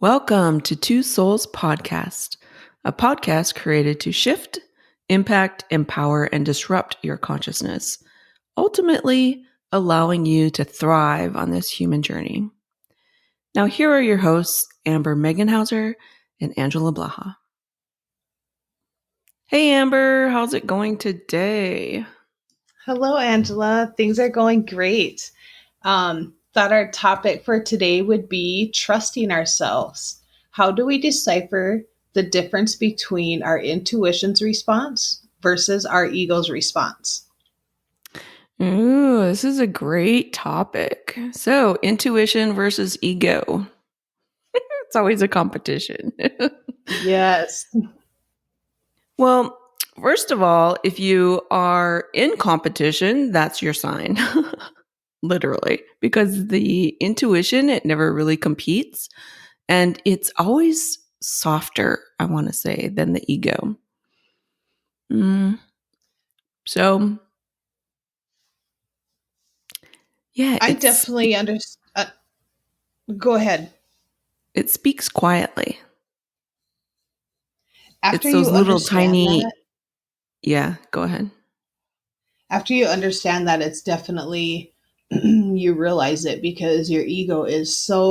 Welcome to Two Souls Podcast, a podcast created to shift, impact, empower, and disrupt your consciousness, ultimately allowing you to thrive on this human journey. Now, here are your hosts, Amber Meganhauser and Angela Blaha. Hey, Amber, how's it going today? Hello, Angela. Things are going great. Thought our topic for today would be trusting ourselves. How do we decipher the difference between our intuition's response versus our ego's response? Ooh, this is a great topic. So, intuition versus ego. It's always a competition. Yes. Well, first of all, if you are in competition, that's your sign, literally, because the intuition, it never really competes. And it's always softer, I want to say, than the ego. Mm, so, yeah, I definitely understand. Go ahead. it speaks quietly. After It's those you little understand tiny, that, yeah, go ahead. it's definitely you realize it because your ego is so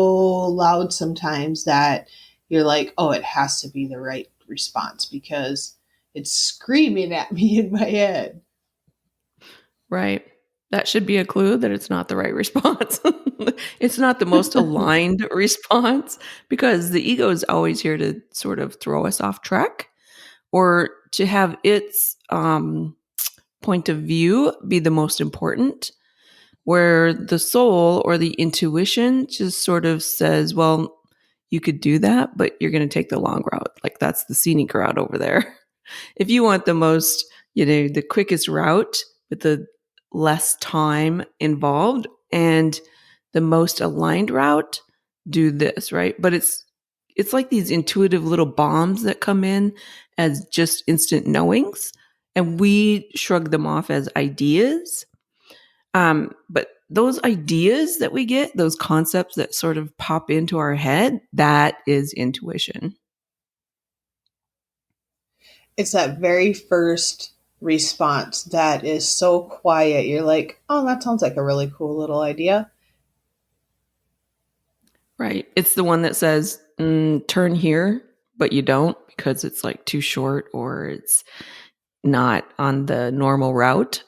loud sometimes that you're like, oh, it has to be the right response because it's screaming at me in my head. Right. That should be a clue that it's not the right response. It's not the most aligned response because the ego is always here to sort of throw us off track or to have its point of view be the most important, where the soul or the intuition just sort of says, well, you could do that, but you're going to take the long route. Like that's the scenic route over there. If you want the most, the quickest route with the less time involved and the most aligned route, do this, right? But it's like these intuitive little bombs that come in as just instant knowings, and we shrug them off as ideas. But those ideas that we get, those concepts that sort of pop into our head, that is intuition. It's that very first response that is so quiet. You're like, oh, that sounds like a really cool little idea. Right. It's the one that says, turn here, but you don't because it's like too short or it's not on the normal route,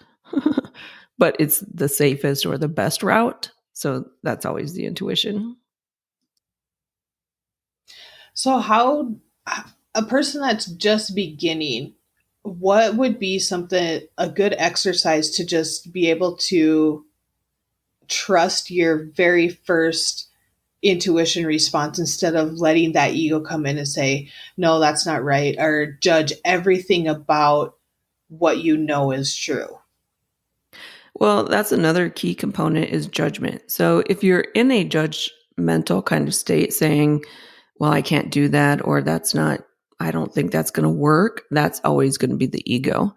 but it's the safest or the best route. So that's always the intuition. So, how a person that's just beginning, what would be something, a good exercise to just be able to trust your very first intuition response instead of letting that ego come in and say, no, that's not right, or judge everything about what you know is true? Well, that's another key component is judgment. So if you're in a judgmental kind of state saying, well, I can't do that, or that's not, I don't think that's going to work, that's always going to be the ego.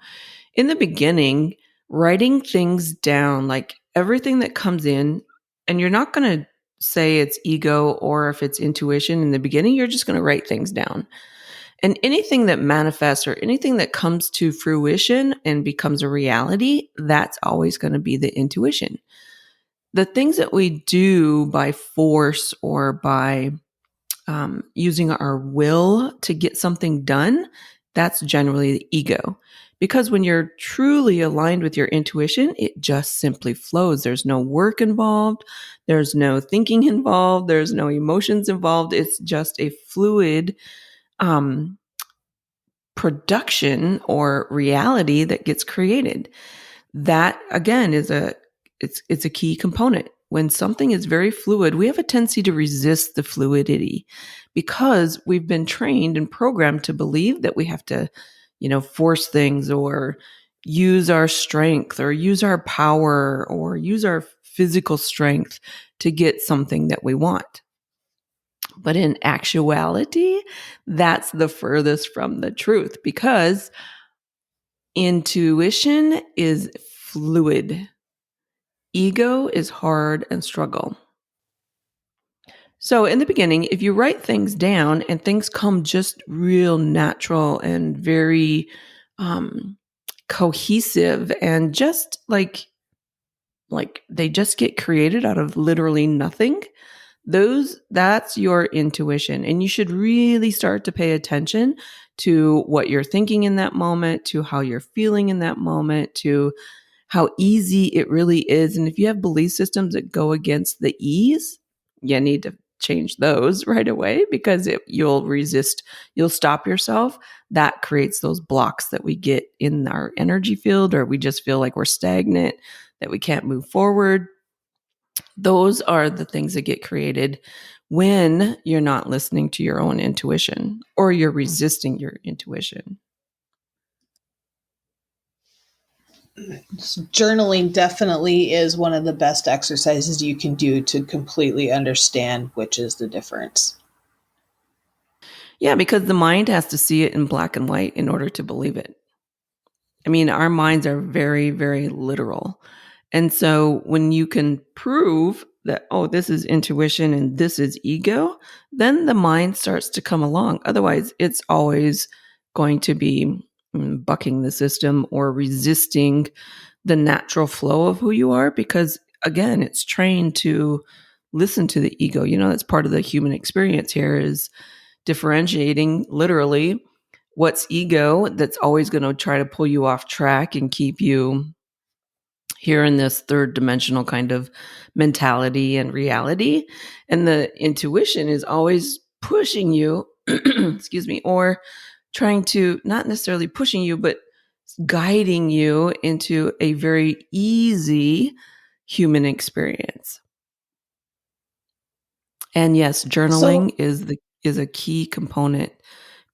In the beginning, writing things down, like everything that comes in, and you're not going to say it's ego or if it's intuition in the beginning, you're just going to write things down. And anything that manifests or anything that comes to fruition and becomes a reality, that's always going to be the intuition. The things that we do by force or by using our will to get something done, that's generally the ego. Because when you're truly aligned with your intuition, it just simply flows. There's no work involved. There's no thinking involved. There's no emotions involved. It's just a fluid um, production or reality that gets created. That again is it's a key component. When something is very fluid, we have a tendency to resist the fluidity because we've been trained and programmed to believe that we have to, force things or use our strength or use our power or use our physical strength to get something that we want. But in actuality, that's the furthest from the truth because intuition is fluid. Ego is hard and struggle. So, in the beginning, if you write things down and things come just real natural and very um, cohesive and just like they just get created out of literally nothing, that's your intuition, and you should really start to pay attention to what you're thinking in that moment, to how you're feeling in that moment, to how easy it really is. And if you have belief systems that go against the ease, you need to change those right away, because you'll resist, you'll stop yourself. That creates those blocks that we get in our energy field, or we just feel like we're stagnant, that we can't move forward. Those are the things that get created when you're not listening to your own intuition, or you're resisting your intuition. Journaling definitely is one of the best exercises you can do to completely understand which is the difference. Yeah, because the mind has to see it in black and white in order to believe it. I mean, our minds are very, very literal. And so when you can prove that, oh, this is intuition and this is ego, then the mind starts to come along. Otherwise, it's always going to be bucking the system or resisting the natural flow of who you are, because, again, it's trained to listen to the ego. That's part of the human experience here, is differentiating literally what's ego, that's always going to try to pull you off track and keep you here in this third dimensional kind of mentality and reality. And the intuition is always pushing you, excuse me, or trying to, not necessarily pushing you, but guiding you into a very easy human experience. And yes, So, journaling is a key component,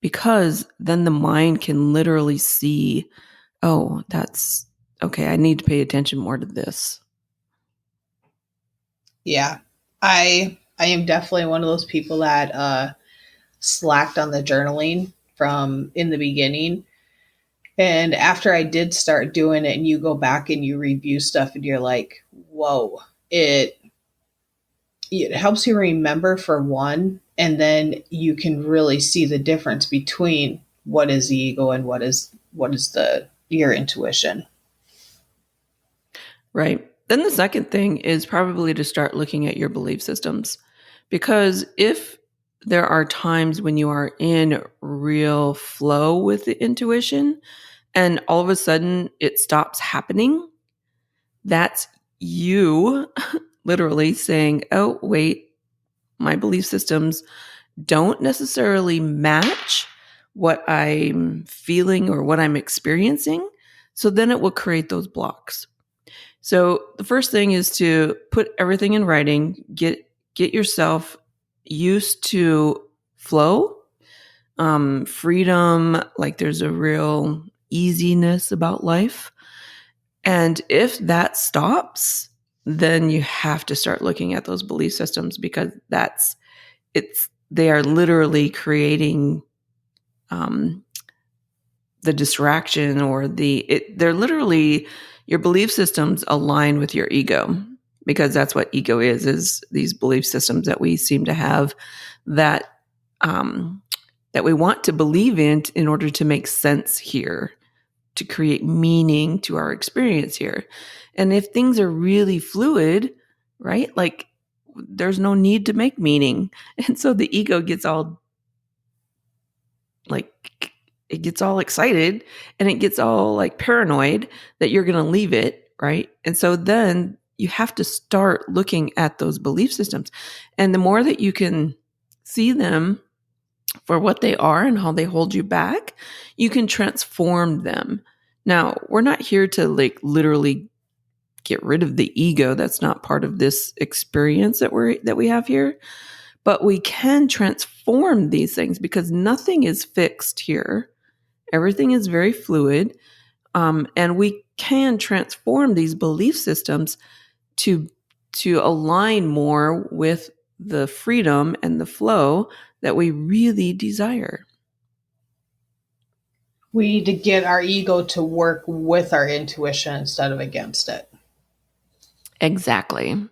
because then the mind can literally see, oh, that's okay, I need to pay attention more to this. yeah, I am definitely one of those people that slacked on the journaling from in the beginning. And after I did start doing it, and you go back and you review stuff, and you're like, whoa, it helps you remember, for one, and then you can really see the difference between what is the ego and what is the your intuition. Right. Then the second thing is probably to start looking at your belief systems. Because if there are times when you are in real flow with the intuition and all of a sudden it stops happening, that's you literally saying, oh, wait, my belief systems don't necessarily match what I'm feeling or what I'm experiencing. So then it will create those blocks. So the first thing is to put everything in writing, get yourself used to flow, freedom, like there's a real easiness about life. And if that stops, then you have to start looking at those belief systems, because they are literally creating um, the distraction, or they're literally, your belief systems align with your ego, because that's what ego is these belief systems that we seem to have, that um, that we want to believe in order to make sense here, to create meaning to our experience here. And if things are really fluid, right, like there's no need to make meaning. And so the ego gets all like, it gets all excited, and it gets all like paranoid that you're going to leave it, right? And so then you have to start looking at those belief systems. And the more that you can see them for what they are and how they hold you back, you can transform them. Now, we're not here to like literally get rid of the ego. That's not part of this experience that we have here. But we can transform these things, because nothing is fixed here. Everything is very fluid. And we can transform these belief systems to align more with the freedom and the flow that we really desire. We need to get our ego to work with our intuition instead of against it. Exactly.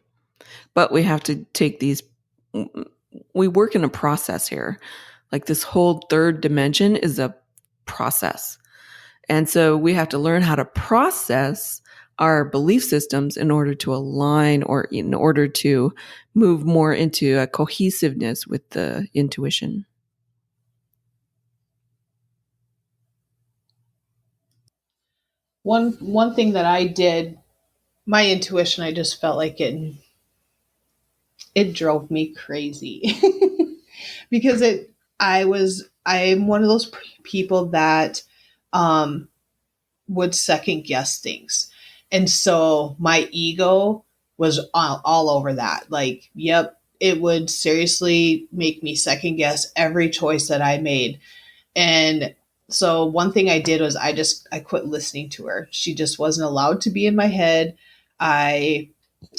But we have to take these we work in a process here. Like this whole third dimension is a process. And so we have to learn how to process our belief systems in order to align or in order to move more into a cohesiveness with the intuition. One thing that I did, my intuition, I just felt like it drove me crazy because I'm one of those people that um would second guess things. And so my ego was all over that. Like, yep, it would seriously make me second guess every choice that I made. And so one thing I did was I quit listening to her. She just wasn't allowed to be in my head. I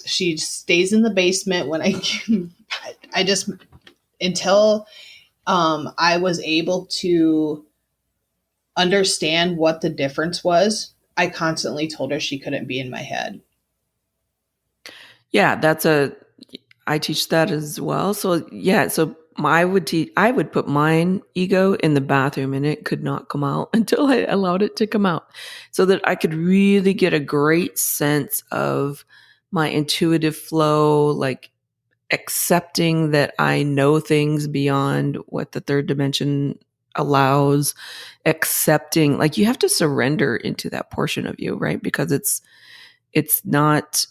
She stays in the basement when I just until I was able to understand what the difference was. I constantly told her she couldn't be in my head. Yeah, I teach that as well. So yeah, so I would put mine ego in the bathroom and it could not come out until I allowed it to come out so that I could really get a great sense of my intuitive flow, like accepting that I know things beyond what the third dimension allows, accepting like you have to surrender into that portion of you, right? Because it's not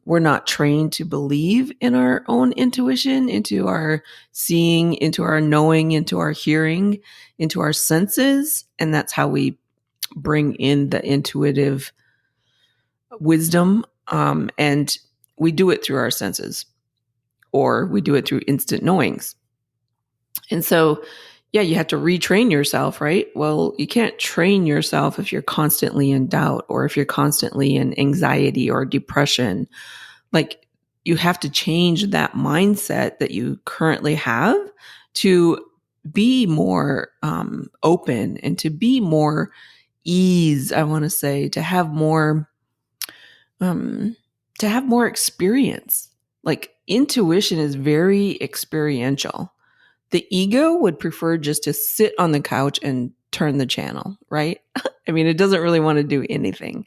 we're not trained to believe in our own intuition, into our seeing, into our knowing, into our hearing, into our senses, and that's how we bring in the intuitive wisdom, and we do it through our senses or we do it through instant knowings. And so, yeah, you have to retrain yourself, right? Well, you can't train yourself if you're constantly in doubt or if you're constantly in anxiety or depression. Like, you have to change that mindset that you currently have to be more open and to be more ease, I want to say, um, to have more experience. Like, intuition is very experiential. The ego would prefer just to sit on the couch and turn the channel, right? I mean, it doesn't really want to do anything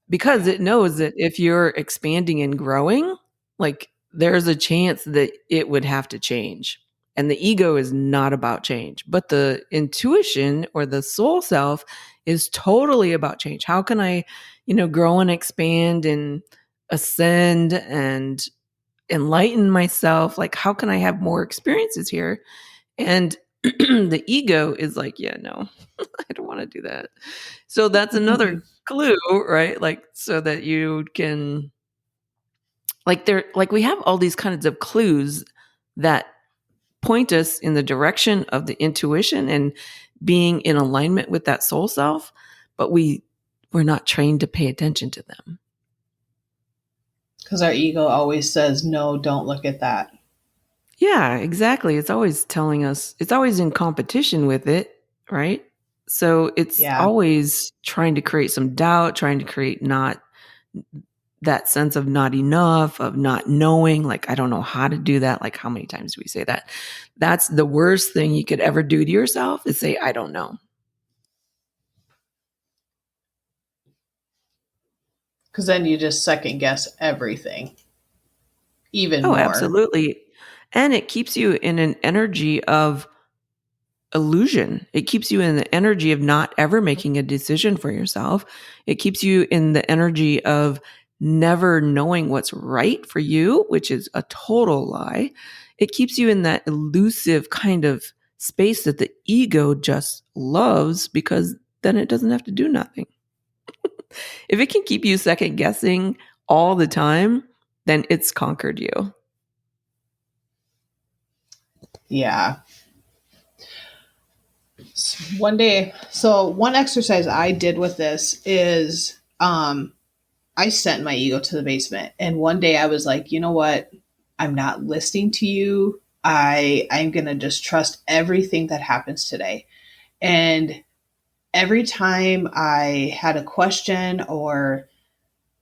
because Yeah. it knows that if you're expanding and growing, like there's a chance that it would have to change. And the ego is not about change, but the intuition or the soul self is totally about change. How can I, grow and expand and ascend and enlighten myself? Like, how can I have more experiences here? And the ego is like, yeah, no, I don't want to do that. So that's another clue, right? Like, so that you can, like, we have all these kinds of clues that point us in the direction of the intuition and being in alignment with that soul self, but we're not trained to pay attention to them. Because our ego always says, no, don't look at that. Yeah, exactly. It's always telling us, it's always in competition with it, right? So it's Yeah. always trying to create some doubt, trying to create not that sense of not enough, of not knowing, like, I don't know how to do that. Like, how many times do we say that? That's the worst thing you could ever do to yourself is say, I don't know. Because then you just second guess everything even Oh, more. absolutely. And it keeps you in an energy of illusion. It keeps you in the energy of not ever making a decision for yourself. It keeps you in the energy of never knowing what's right for you, which is a total lie. It keeps you in that elusive kind of space that the ego just loves because then it doesn't have to do nothing. If it can keep you second guessing all the time, then it's conquered you. Yeah. One day, so one exercise I did with this is I sent my ego to the basement. And one day I was like, you know what? I'm not listening to you. I'm going to just trust everything that happens today. And every time I had a question or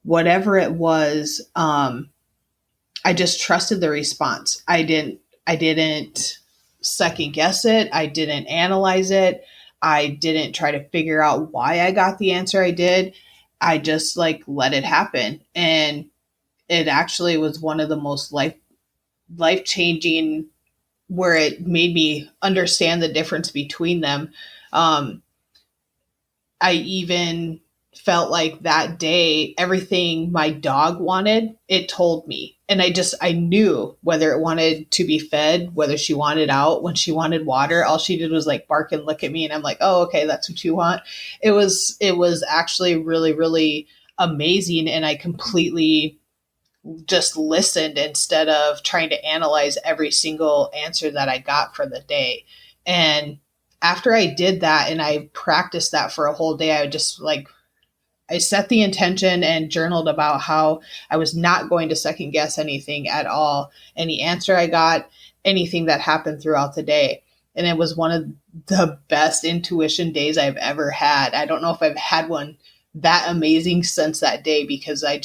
whatever it was, I just trusted the response. I didn't I didn't second guess it. I didn't analyze it. I didn't try to figure out why I got the answer I did. I just like let it happen. And it actually was one of the most life changing, where it made me understand the difference between them. Um, I even felt like that day, everything my dog wanted, it told me. And I knew whether it wanted to be fed, whether she wanted out, when she wanted water, all she did was like bark and look at me. And I'm like, oh, okay, that's what you want. It was actually really, really amazing. And I completely just listened instead of trying to analyze every single answer that I got for the day. And after I did that and I practiced that for a whole day, I just like, I set the intention and journaled about how I was not going to second guess anything at all, any answer I got, anything that happened throughout the day. And it was one of the best intuition days I've ever had. I don't know if I've had one that amazing since that day, because I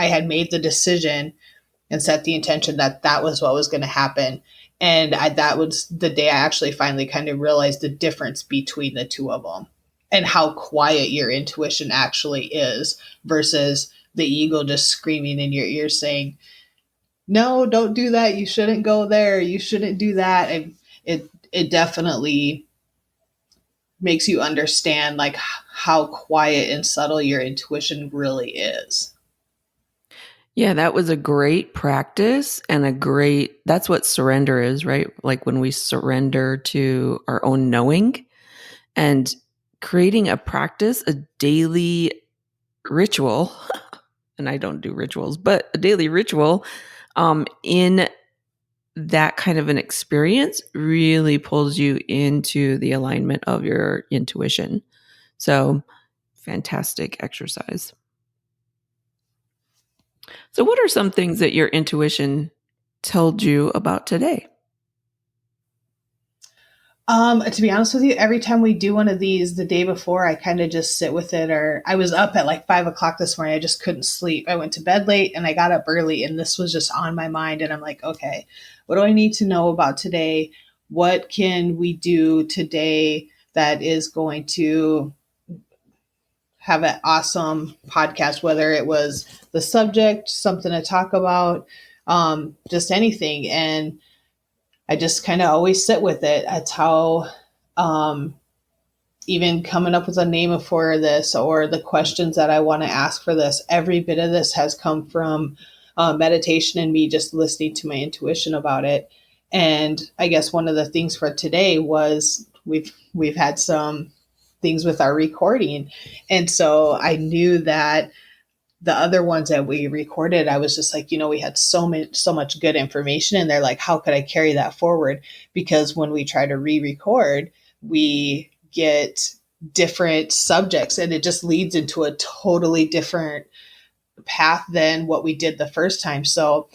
had made the decision and set the intention that that was what was going to happen. And that was the day I actually finally kind of realized the difference between the two of them and how quiet your intuition actually is versus the ego just screaming in your ear saying, no, don't do that. You shouldn't go there. You shouldn't do that. And it definitely makes you understand like how quiet and subtle your intuition really is. Yeah, that was a great practice and that's what surrender is, right? Like when we surrender to our own knowing and creating a practice, a daily ritual, and I don't do rituals, but a daily ritual in that kind of an experience really pulls you into the alignment of your intuition. So, fantastic exercise. So, what are some things that your intuition told you about today? To be honest with you, every time we do one of these the day before, I kind of just sit with it. Or I was up at like 5 o'clock this morning. I just couldn't sleep. I went to bed late and I got up early, and this was just on my mind. And I'm like, okay, what do I need to know about today? What can we do today that is going to have an awesome podcast, whether it was the subject, something to talk about, just anything. And I just kind of always sit with it. That's how, um, even coming up with a name for this or the questions that I want to ask for this, every bit of this has come from meditation and me just listening to my intuition about it. And I guess one of the things for today was we've had some things with our recording, and so I knew that the other ones that we recorded, I was just like, we had so much good information, and they're like, how could I carry that forward? Because when we try to re-record, we get different subjects, and it just leads into a totally different path than what we did the first time. So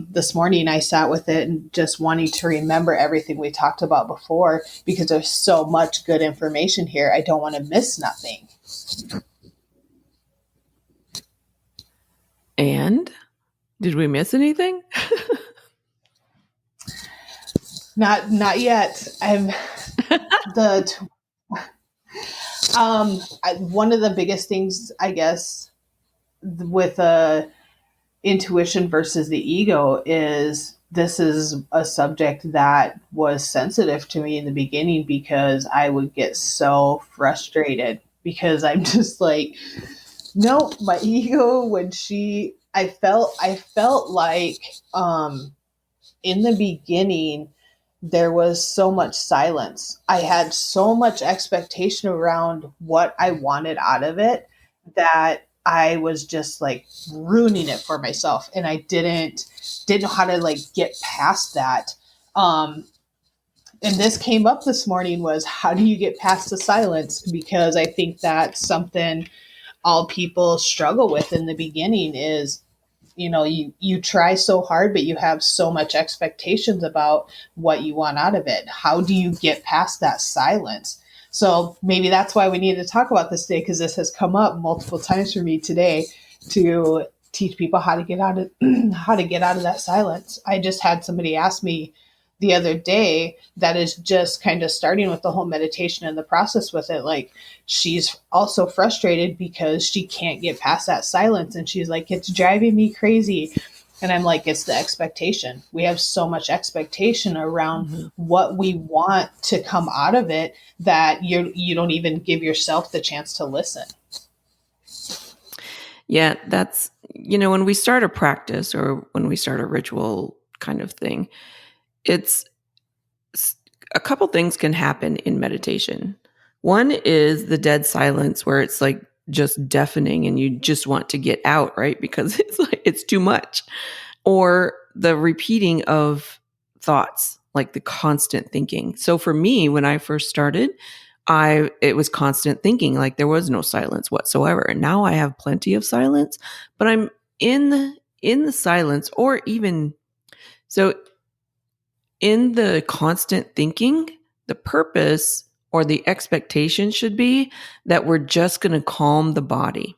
this morning I sat with it and just wanting to remember everything we talked about before, because there's so much good information here. I don't want to miss nothing. And did we miss anything? Not yet. I'm the one of the biggest things, I guess, with intuition versus the ego is this is a subject that was sensitive to me in the beginning, because I would get so frustrated because I'm just like, no, my ego, when I felt like in the beginning there was so much silence. I had so much expectation around what I wanted out of it that I was just like ruining it for myself, and I didn't know how to like get past that. Um and this came up this morning, was how do you get past the silence? Because I think that's something all people struggle with in the beginning is, you try so hard, but you have so much expectations about what you want out of it. How do you get past that silence? So maybe that's why we need to talk about this today, because this has come up multiple times for me today, to teach people how to get out of how to get out of that silence. I just had somebody ask me the other day that is just kind of starting with the whole meditation and the process with it. Like, she's also frustrated because she can't get past that silence, and she's like, it's driving me crazy. And I'm like, it's the expectation. We have so much expectation around Mhm. what we want to come out of it that you don't even give yourself the chance to listen. Yeah, that's, when we start a practice or when we start a ritual kind of thing, it's a couple things can happen in meditation. One is the dead silence where it's like just deafening and you just want to get out, right? Because it's like it's too much. Or the repeating of thoughts, like the constant thinking. So for me, when I first started, it was constant thinking, like there was no silence whatsoever. And now I have plenty of silence, but I'm in the silence, or even so in the constant thinking, the purpose or the expectation should be that we're just going to calm the body.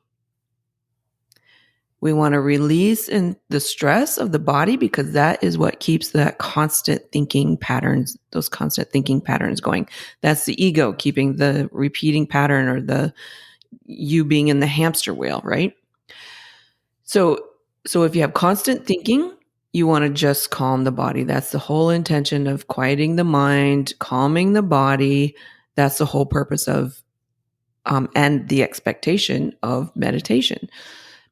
We want to release in the stress of the body because that is what keeps that constant thinking patterns, those constant thinking patterns going. That's the ego keeping the repeating pattern, or the you being in the hamster wheel, right? So so if you have constant thinking, you want to just calm the body. That's the whole intention of quieting the mind, calming the body. That's the whole purpose of and the expectation of meditation.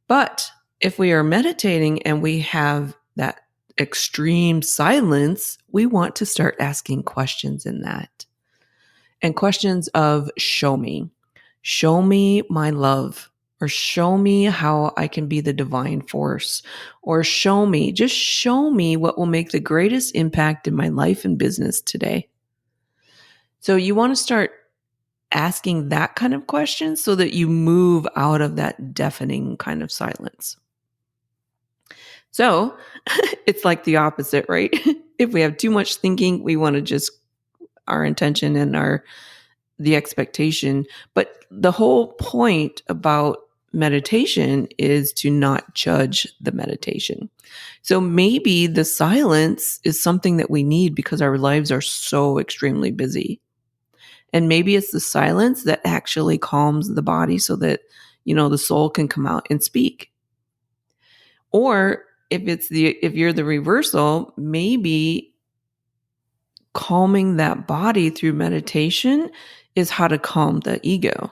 But if we are meditating and we have that extreme silence, we want to start asking questions in that. And questions of show me my love, or show me how I can be the divine force, or just show me what will make the greatest impact in my life and business today. So you want to start asking that kind of question so that you move out of that deafening kind of silence. So it's like the opposite, right? If we have too much thinking, we want to just our intention and the expectation. But the whole point about meditation is to not judge the meditation. So maybe the silence is something that we need because our lives are so extremely busy. And maybe it's the silence that actually calms the body so that, the soul can come out and speak. Or if you're the reversal, maybe calming that body through meditation is how to calm the ego,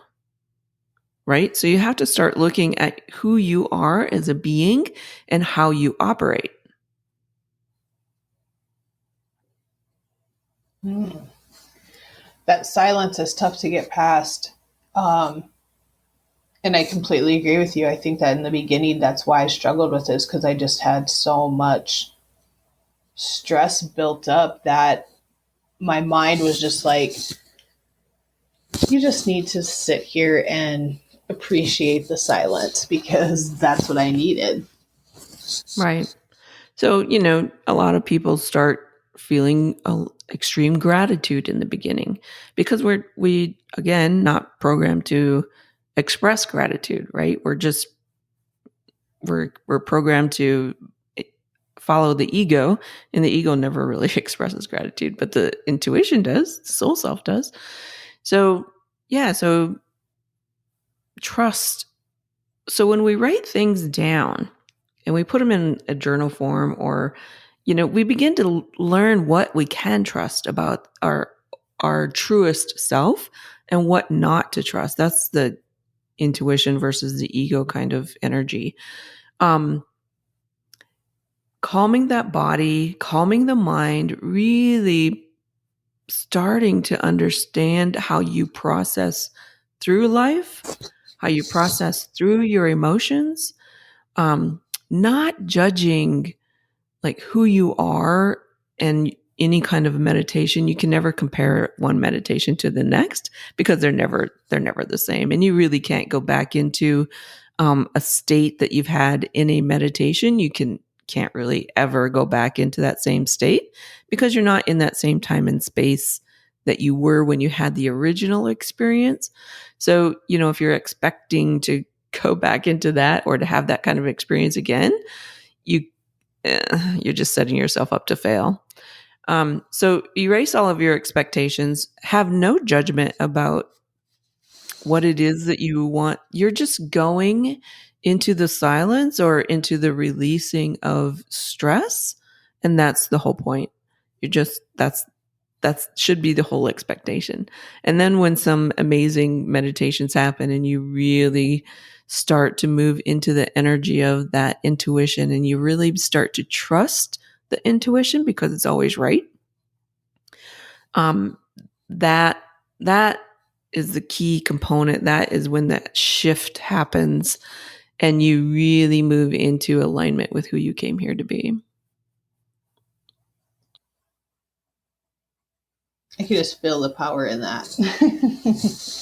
right? So you have to start looking at who you are as a being and how you operate. Mm. That silence is tough to get past. Um, and I completely agree with you. I think that in the beginning, that's why I struggled with this, because I just had so much stress built up that my mind was just like, you just need to sit here and appreciate the silence because that's what I needed. Right. So, a lot of people start feeling extreme gratitude in the beginning because we again not programmed to express gratitude, right? We're programmed to follow the ego, and the ego never really expresses gratitude, but the intuition does, the soul self does. So, yeah, so trust. So when we write things down and we put them in a journal form, or we begin to learn what we can trust about our truest self and what not to trust. That's the intuition versus the ego kind of energy. Um, Calming that body, calming the mind, really starting to understand how you process through life, how you process through your emotions, not judging like who you are. And any kind of meditation, you can never compare one meditation to the next because they're never the same, and you really can't go back into a state that you've had in a meditation. Can't really ever go back into that same state because you're not in that same time and space that you were when you had the original experience. So if you're expecting to go back into that or to have that kind of experience again, you you're just setting yourself up to fail. So erase all of your expectations. Have no judgment about what it is that you want. You're just going into the silence or into the releasing of stress, and that's the whole point. You're just that's should be the whole expectation. And then when some amazing meditations happen and you really start to move into the energy of that intuition and you really start to trust the intuition because it's always right, um, that that is the key component. That is when that shift happens and you really move into alignment with who you came here to be. I can just feel the power in that.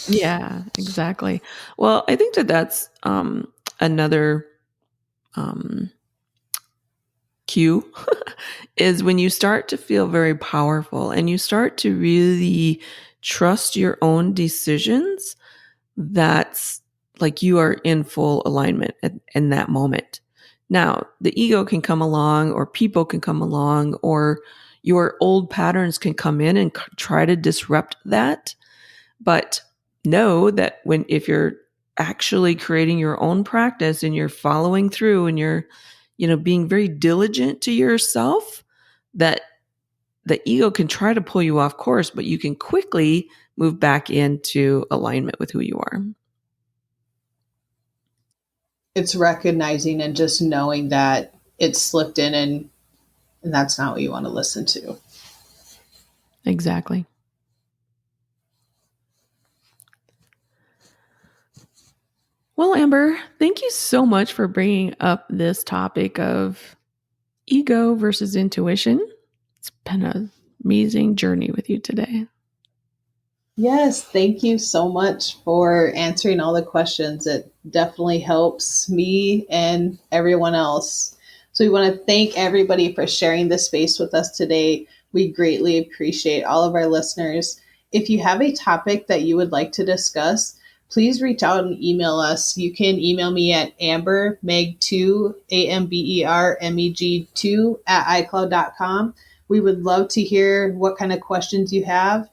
Yeah, exactly. Well, I think that that's another um, cue is when you start to feel very powerful and you start to really trust your own decisions. That's like you are in full alignment in that moment. Now, the ego can come along, or people can come along, or your old patterns can come in and try to disrupt that. But know that if you're actually creating your own practice and you're following through and you're, being very diligent to yourself, that the ego can try to pull you off course, but you can quickly move back into alignment with who you are. It's recognizing and just knowing that it slipped in, and that's not what you want to listen to. Exactly. Well, Amber, thank you so much for bringing up this topic of ego versus intuition. It's been an amazing journey with you today. Yes, thank you so much for answering all the questions. It definitely helps me and everyone else. So, we want to thank everybody for sharing this space with us today. We greatly appreciate all of our listeners. If you have a topic that you would like to discuss, please reach out and email us. You can email me at ambermeg2, AMBERMEG2 at iCloud.com. We would love to hear what kind of questions you have,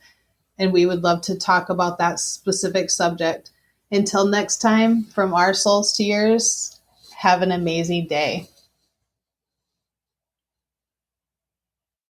and we would love to talk about that specific subject. Until next time, from our souls to yours, have an amazing day.